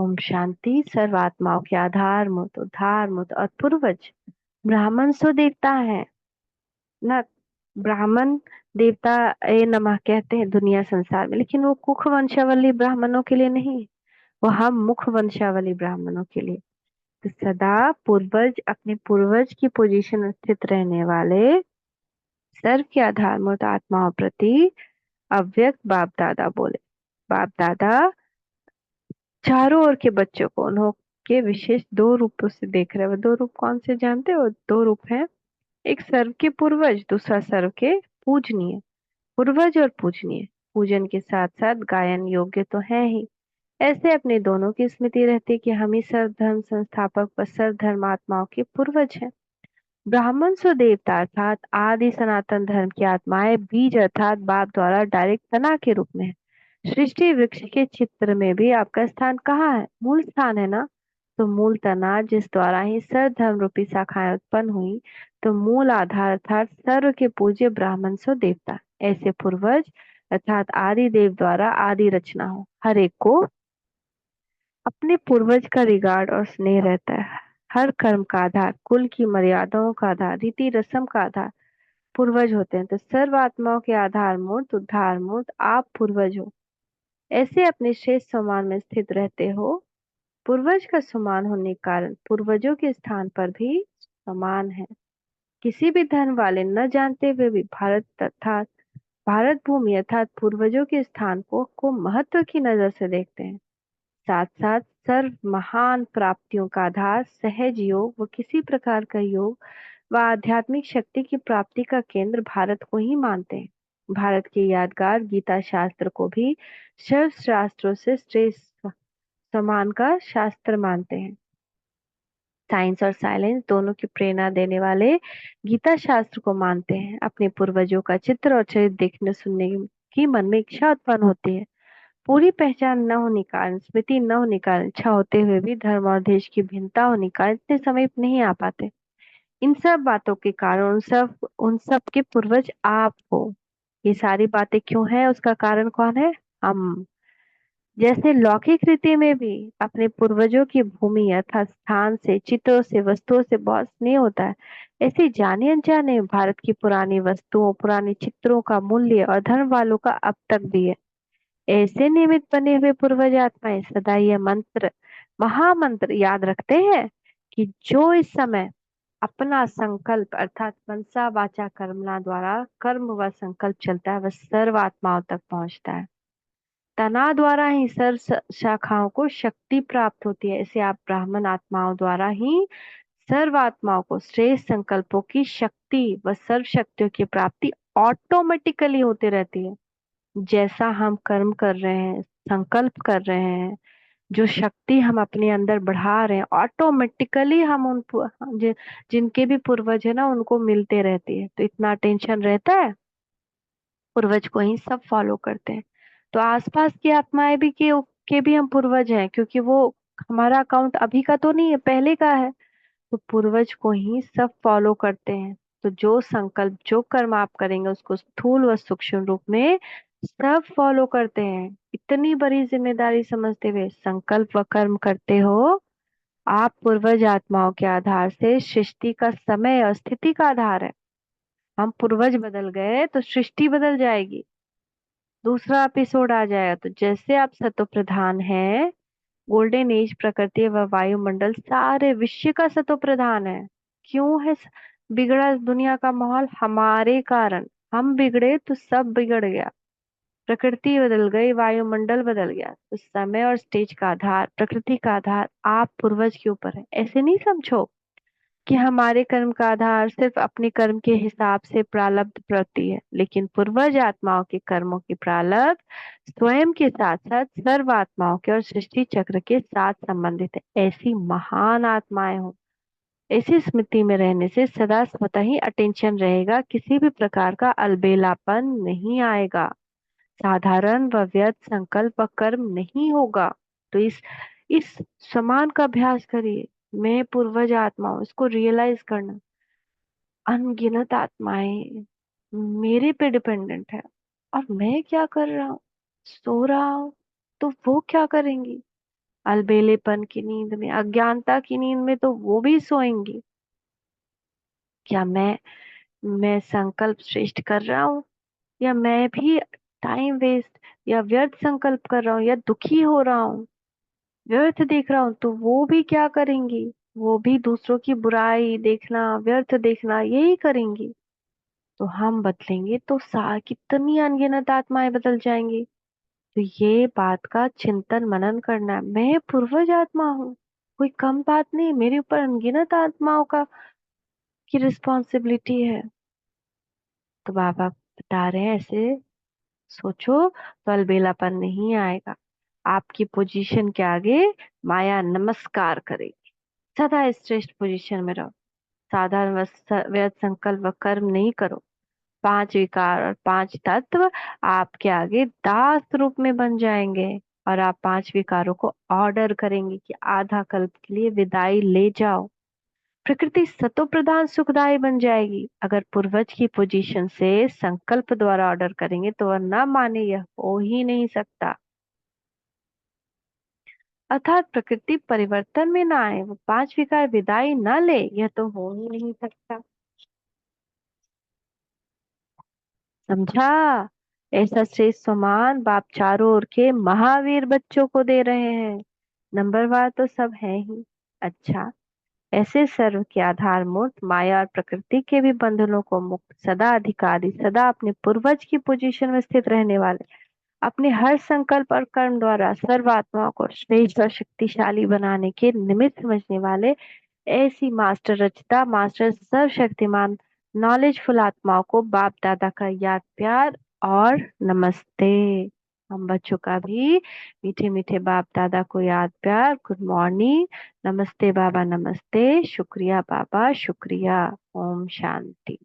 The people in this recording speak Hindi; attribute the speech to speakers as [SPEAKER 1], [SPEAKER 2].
[SPEAKER 1] ओम शांति। सर्वात्माओं के आधार मूर्त उद्धार मूर्त और पूर्वज ब्राह्मण सो देवता है ना। ब्राह्मण देवता ए नमः कहते हैं दुनिया संसार में, लेकिन वो कुख वंशावली ब्राह्मणों के लिए नहीं, वो हम मुख वंशावली ब्राह्मणों के लिए। तो सदा पूर्वज अपने पूर्वज की पोजीशन में स्थित रहने वाले सर्व के आधार मूर्त आत्माओं प्रति अव्यक्त बाप दादा बोले। बाप दादा चारों ओर के बच्चों को उन्होंने विशेष दो रूपों से देख रहे हैं। वो दो रूप कौन से जानते हो? दो रूप हैं, एक सर्व के पूर्वज, दूसरा सर्व के पूजनीय। पूर्वज और पूजनीय पूजन के साथ साथ गायन योग्य तो है ही, ऐसे अपने दोनों की स्मृति रहती कि हम ही सर्व धर्म संस्थापक व सर्व धर्मात्माओं के पूर्वज हैं। ब्राह्मण सो देवता अर्थात आदि सनातन धर्म की आत्माएं बीज अर्थात बाप द्वारा डायरेक्ट तना के रूप में है। सृष्टि वृक्ष के चित्र में भी आपका स्थान कहाँ है? मूल स्थान है ना। तो मूल तना जिस द्वारा ही सर्व धर्म रूपी शाखाएं उत्पन्न हुई, तो मूल आधार अर्थात सर्व के पूज्य ब्राह्मण सो देवता, ऐसे पूर्वज अर्थात आदि देव द्वारा आदि रचना हो। हर एक को अपने पूर्वज का रिगार्ड और स्नेह रहता है। हर कर्म का आधार, कुल की मर्यादाओं का आधार, रीति रस्म का आधार पूर्वज होते हैं। तो सर्व आत्माओं के आधार मूर्त उद्धार मूर्त आप पूर्वज हो, ऐसे अपने श्रेष्ठ सम्मान में स्थित रहते हो। पूर्वज का समान होने के कारण पूर्वजों के स्थान पर भी समान है। किसी भी धर्म वाले न जानते हुए भी भारत तथा भारत भूमि अर्थात पूर्वजों के स्थान को महत्व की नजर से देखते हैं। साथ साथ सर्व महान प्राप्तियों का आधार सहज योग व किसी प्रकार का योग व आध्यात्मिक शक्ति की प्राप्ति का केंद्र भारत को ही मानते हैं। भारत के यादगार गीता शास्त्र को भी सर्व शास्त्रों से श्रेष्ठ समान का शास्त्र मानते हैं। साइंस और साइलेंस दोनों की प्रेरणा देने वाले गीता शास्त्र को मानते हैं। अपने पूर्वजों का चित्र और चरित्र देखने सुनने की मन में इच्छा उत्पन्न होती है। पूरी पहचान न होने के कारण, स्मृति न होने के कारण, इच्छा होते हुए भी धर्म और देश की भिन्नता होने के कारण इतने समीप नहीं आ पाते। इन सब बातों के कारण उन सब के पूर्वज आप हो। ये सारी बातें क्यों है, उसका कारण कौन है? हम। जैसे लौकिक रीति में भी अपने पूर्वजों की भूमि अर्थात स्थान से, चित्रों से, वस्तुओं से बहुत स्नेह होता है, ऐसे जाने अनजाने भारत की पुरानी वस्तुओं, पुराने चित्रों का मूल्य और धर्म वालों का अब तक भी है। ऐसे नियमित बने हुए पूर्वज आत्माएं सदा यह मंत्र, महामंत्र याद रखते हैं कि जो इस समय अपना संकल्प अर्थात मनसा वाचा कर्मणा द्वारा कर्म व संकल्प चलता है, वह सर्व आत्माओं तक पहुंचता है। तना द्वारा ही सर्व शाखाओं को शक्ति प्राप्त होती है। ऐसे आप ब्राह्मण आत्माओं द्वारा ही सर्व आत्माओं को श्रेष्ठ संकल्पों की शक्ति व सर्व शक्तियों की प्राप्ति ऑटोमेटिकली होती रहती है। जैसा हम कर्म कर रहे हैं, संकल्प कर रहे हैं, जो शक्ति हम अपने अंदर बढ़ा रहे हैं, ऑटोमेटिकली हम जिनके भी पूर्वज है ना, उनको मिलते रहती है। तो इतना टेंशन रहता है, पूर्वज को ही सब फॉलो करते हैं। तो आसपास की आत्माएं भी के भी हम पूर्वज हैं, क्योंकि वो हमारा अकाउंट अभी का तो नहीं है, पहले का है। तो पूर्वज को ही सब फॉलो करते हैं। तो जो संकल्प, जो कर्म आप करेंगे, उसको स्थूल व सूक्ष्म रूप में सब फॉलो करते हैं। इतनी बड़ी जिम्मेदारी समझते हुए संकल्प व कर्म करते हो। आप पूर्वज आत्माओं के आधार से सृष्टि का समय और स्थिति का आधार है। हम पूर्वज बदल गए तो सृष्टि बदल जाएगी, दूसरा एपिसोड आ जाएगा। तो जैसे आप सतो प्रधान हैं, गोल्डन एज प्रकृति व वायुमंडल सारे विश्व का सतो प्रधान है। क्यों है बिगड़ा दुनिया का माहौल? हमारे कारण। हम बिगड़े तो सब बिगड़ गया, प्रकृति बदल गई, वायुमंडल बदल गया। तो समय और स्टेज का आधार, प्रकृति का आधार आप पूर्वज के ऊपर है। ऐसे नहीं समझो कि हमारे कर्म का आधार सिर्फ अपने कर्म के हिसाब से प्रारब्ध प्रति है, लेकिन पूर्वज आत्माओं के कर्मों की प्रारब्ध स्वयं के साथ साथ सर्व आत्माओं के और सृष्टि चक्र के साथ संबंधित है। ऐसी महान आत्माएं हो, ऐसी स्मृति में रहने से सदा स्वतः ही अटेंशन रहेगा, किसी भी प्रकार का अलबेलापन नहीं आएगा, साधारण व व्यर्थ संकल्प व कर्म नहीं होगा। तो इस समान का अभ्यास करिए। मैं पूर्वज आत्मा हूँ, इसको रियलाइज करना। अनगिनत आत्माएं मेरे पे डिपेंडेंट है, और मैं क्या कर रहा हूँ? सो रहा हूँ, तो वो क्या करेंगी? अलबेलेपन की नींद में, अज्ञानता की नींद में तो वो भी सोएंगी। क्या मैं संकल्प श्रेष्ठ कर रहा हूँ, या मैं भी टाइम वेस्ट या व्यर्थ संकल्प कर रहा हूँ, या दुखी हो रहा हूँ, व्यर्थ देख रहा हूँ, तो वो भी क्या करेंगी? वो भी दूसरों की बुराई देखना, व्यर्थ देखना, यही करेंगी। तो हम बदलेंगे तो सा कितनी अनगिनत आत्माएं बदल जाएंगी। तो ये बात का चिंतन मनन करना है। मैं पूर्वज आत्मा हूँ, कोई कम बात नहीं, मेरे ऊपर अनगिनत आत्माओं का की रिस्पॉन्सिबिलिटी है। तो बाबा बता रहे हैं ऐसे सोचो तो अलबेलापन नहीं आएगा। आपकी पोजीशन के आगे माया नमस्कार करेगी। सदा श्रेष्ठ पोजीशन में रहो। साधारण व्यर्थ संकल्प व कर्म नहीं करो। पांच विकार और पांच तत्व आपके आगे दास रूप में बन जाएंगे, और आप पांच विकारों को ऑर्डर करेंगे कि आधा कल्प के लिए विदाई ले जाओ। प्रकृति सतो प्रधान सुखदायी बन जाएगी। अगर पूर्वज की पोजीशन से संकल्प द्वारा ऑर्डर करेंगे तो वह न माने, यह हो ही नहीं सकता। अर्थात प्रकृति परिवर्तन में ना आए, वो पांच विकार विदाई न ले, यह तो हो ही नहीं सकता। समझा? ऐसा श्रेष्ठ सम्मान बाप चारों ओर के महावीर बच्चों को दे रहे हैं। नंबरवार तो सब है ही। अच्छा, ऐसे सर्व के आधार मूर्त माया और प्रकृति के भी बंधनों को मुक्त, सदा अधिकारी, सदा अपने पूर्वज की पोजीशन में स्थित रहने वाले, अपने हर संकल्प और कर्म द्वारा सर्वात्माओं को श्रेष्ठ और शक्तिशाली बनाने के निमित्त समझने वाले, ऐसी मास्टर रचिता, मास्टर सर्वशक्तिमान, नॉलेजफुल आत्माओं को बाप दादा का याद प्यार और नमस्ते। हम बच्चों का भी मीठे मीठे बाप दादा को याद प्यार, गुड मॉर्निंग, नमस्ते बाबा, नमस्ते, शुक्रिया बाबा, शुक्रिया। ओम शांति।